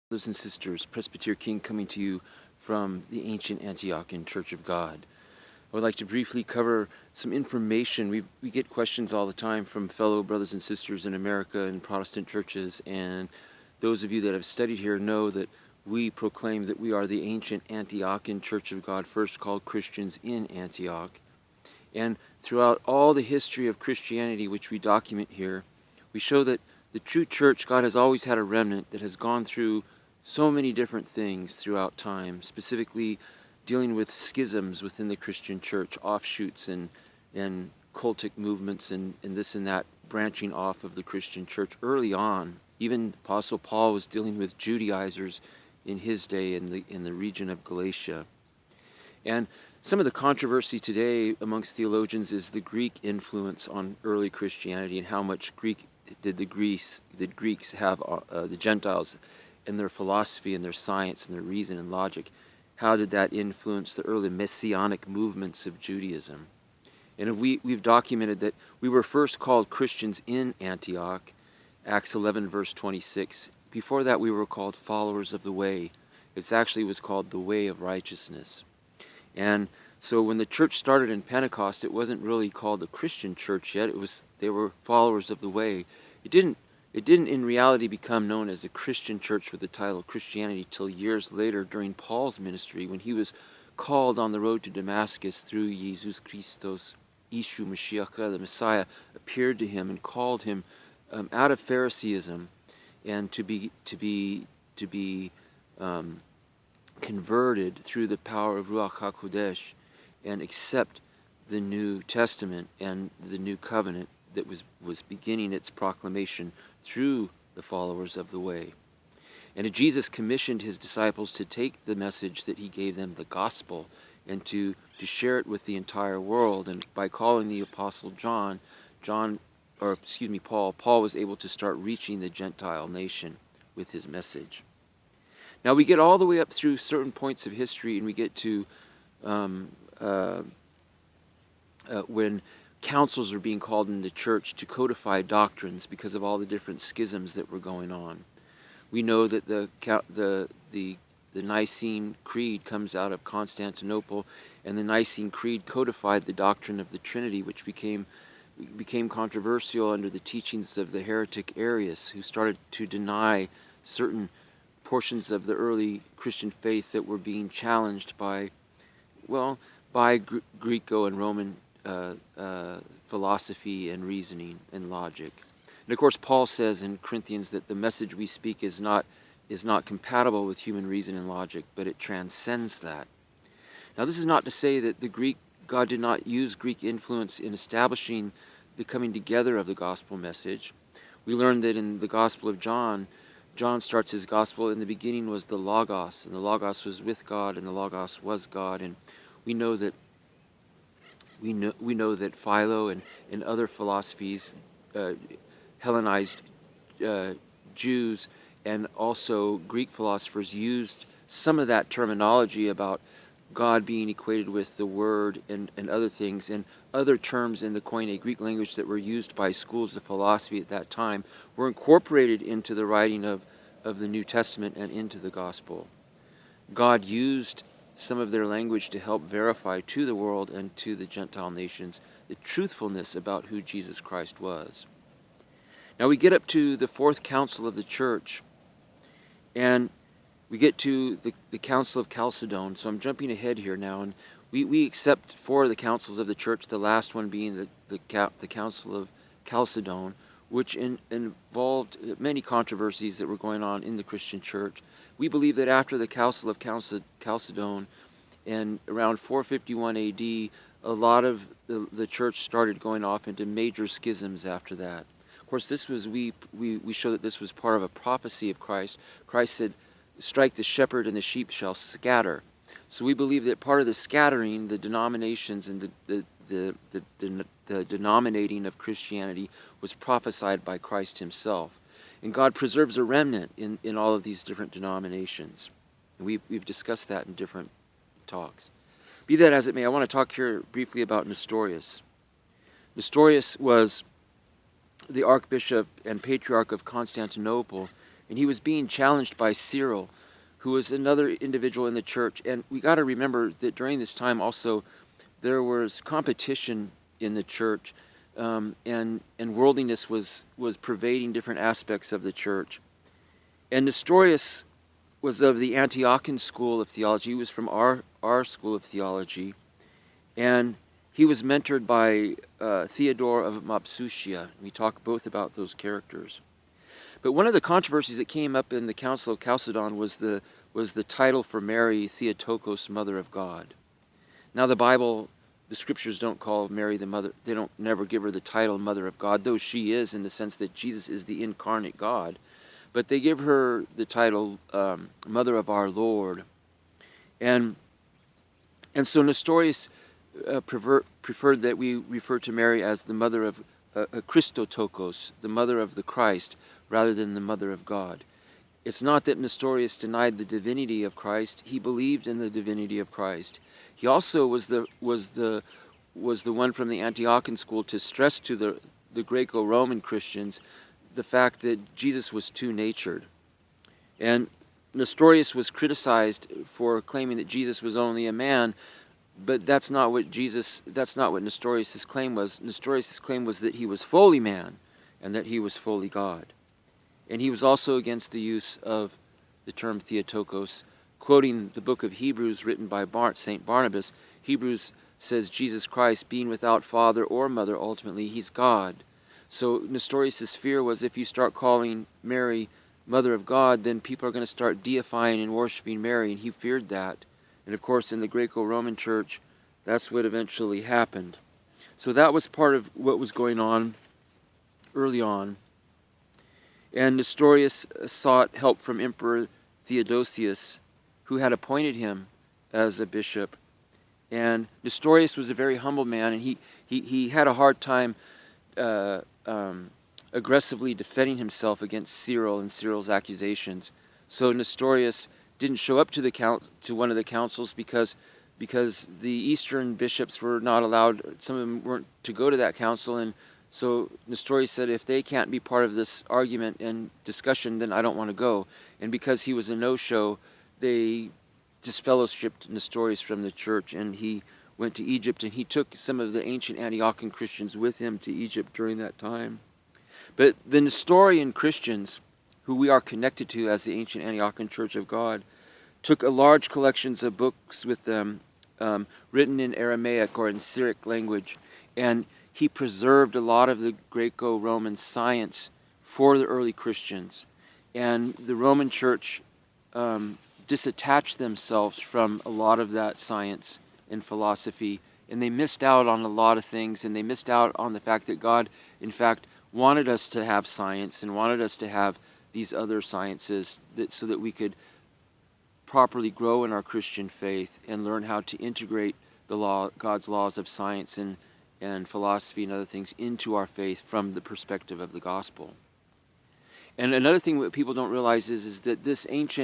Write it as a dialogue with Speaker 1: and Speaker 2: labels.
Speaker 1: Brothers and sisters, Presbyter King coming to you from the ancient Antiochene Church of God. I would like to briefly cover some information. We get questions all the time from fellow brothers and sisters in America and Protestant churches, and those of you that have studied here know that we proclaim that we are the ancient Antiochene Church of God, first called Christians in Antioch. And throughout all the history of Christianity, which we document here, we show that the true church, God has always had a remnant that has gone through so many different things throughout time, specifically dealing with schisms within the Christian church, offshoots and cultic movements and this and that branching off of the Christian church early on. Even Apostle Paul was dealing with Judaizers in his day in the region of Galatia. And some of the controversy today amongst theologians is the Greek influence on early Christianity and how much Greek did the Greeks have, the Gentiles, and their philosophy and their science and their reason and logic. How did that influence the early messianic movements of Judaism? And we've documented that we were first called Christians in Antioch, Acts 11 verse 26. Before that we were called followers of the way. It actually was called the way of righteousness. And so when the church started in Pentecost, it wasn't really called the Christian church yet. They were followers of the way. It didn't in reality become known as the Christian church with the title Christianity till years later during Paul's ministry, when he was called on the road to Damascus through Jesus Christos, Yeshu Mashiach, the Messiah, appeared to him and called him out of Phariseeism and to be converted through the power of Ruach HaKodesh and accept the New Testament and the New Covenant that was beginning its proclamation through the followers of the way. And Jesus commissioned his disciples to take the message that he gave them, the gospel, and to share it with the entire world. And by calling the apostle Paul was able to start reaching the Gentile nation with his message. Now we get all the way up through certain points of history, and we get to when councils are being called in the church to codify doctrines because of all the different schisms that were going on. We know that the Nicene Creed comes out of Constantinople, and the Nicene Creed codified the doctrine of the Trinity, which became controversial under the teachings of the heretic Arius, who started to deny certain portions of the early Christian faith that were being challenged by Greco and Roman philosophy and reasoning and logic. And of course, Paul says in Corinthians that the message we speak is not compatible with human reason and logic, but it transcends that. Now, this is not to say that God did not use Greek influence in establishing the coming together of the gospel message. We learned that in the Gospel of John starts his gospel, in the beginning was the Logos, and the Logos was with God, and the Logos was God. And we know that Philo and other philosophies, Hellenized Jews and also Greek philosophers used some of that terminology about God being equated with the Word and other things, and other terms in the Koine Greek language that were used by schools of philosophy at that time were incorporated into the writing of the New Testament and into the Gospel. God used some of their language to help verify to the world and to the Gentile nations the truthfulness about who Jesus Christ was. Now we get up to the fourth council of the church, and we get to the Council of Chalcedon. So I'm jumping ahead here now, and we accept four of the councils of the church, the last one being the Council of Chalcedon, which involved many controversies that were going on in the Christian church. We believe that after the Council of Chalcedon, and around 451 AD, a lot of the church started going off into major schisms after that. Of course, we show that this was part of a prophecy of Christ. Christ said, "Strike the shepherd and the sheep shall scatter." So we believe that part of the scattering, the denominations and the denominating of Christianity was prophesied by Christ himself. And God preserves a remnant in all of these different denominations. And we've discussed that in different talks. Be that as it may, I want to talk here briefly about Nestorius. Nestorius was the Archbishop and Patriarch of Constantinople and he was being challenged by Cyril, who was another individual in the church. And we got to remember that during this time also there was competition in the church, and worldliness was pervading different aspects of the church. And Nestorius was of the Antiochene school of theology. He was from our school of theology, and he was mentored by Theodore of Mopsuestia. We talk both about those characters. But one of the controversies that came up in the Council of Chalcedon was the title for Mary, Theotokos, Mother of God. Now the Bible, the scriptures don't call Mary the mother, they don't never give her the title Mother of God, though she is, in the sense that Jesus is the incarnate God. But they give her the title Mother of our Lord. And so Nestorius preferred that we refer to Mary as the mother of Christotokos, the mother of the Christ, rather than the mother of God. It's not that Nestorius denied the divinity of Christ. He believed in the divinity of Christ. He also was the one from the Antiochene school to stress to the Greco-Roman Christians the fact that Jesus was two-natured. And Nestorius was criticized for claiming that Jesus was only a man, but that's not what Nestorius' claim was. Nestorius' claim was that he was fully man and that he was fully God. And he was also against the use of the term Theotokos. Quoting the book of Hebrews written by St. Barnabas, Hebrews says Jesus Christ, being without father or mother, ultimately, he's God. So Nestorius' fear was if you start calling Mary Mother of God, then people are going to start deifying and worshiping Mary, and he feared that. And of course, in the Greco-Roman Church, that's what eventually happened. So that was part of what was going on early on. And Nestorius sought help from Emperor Theodosius, who had appointed him as a bishop. And Nestorius was a very humble man, and he had a hard time aggressively defending himself against Cyril and Cyril's accusations. So Nestorius didn't show up to one of the councils because the Eastern bishops were not allowed, some of them weren't to go to that council, and so Nestorius said, if they can't be part of this argument and discussion, then I don't want to go. And because he was a no-show, they disfellowshipped Nestorius from the church, and he went to Egypt, and he took some of the ancient Antiochian Christians with him to Egypt during that time. But the Nestorian Christians, who we are connected to as the ancient Antiochian Church of God, took a large collections of books with them, written in Aramaic or in Syriac language, and he preserved a lot of the Greco-Roman science for the early Christians. And the Roman Church disattached themselves from a lot of that science and philosophy, and they missed out on a lot of things, and they missed out on the fact that God, in fact, wanted us to have science and wanted us to have these other sciences so that we could properly grow in our Christian faith and learn how to integrate God's laws of science and philosophy and other things into our faith from the perspective of the gospel. And another thing that people don't realize is that this ancient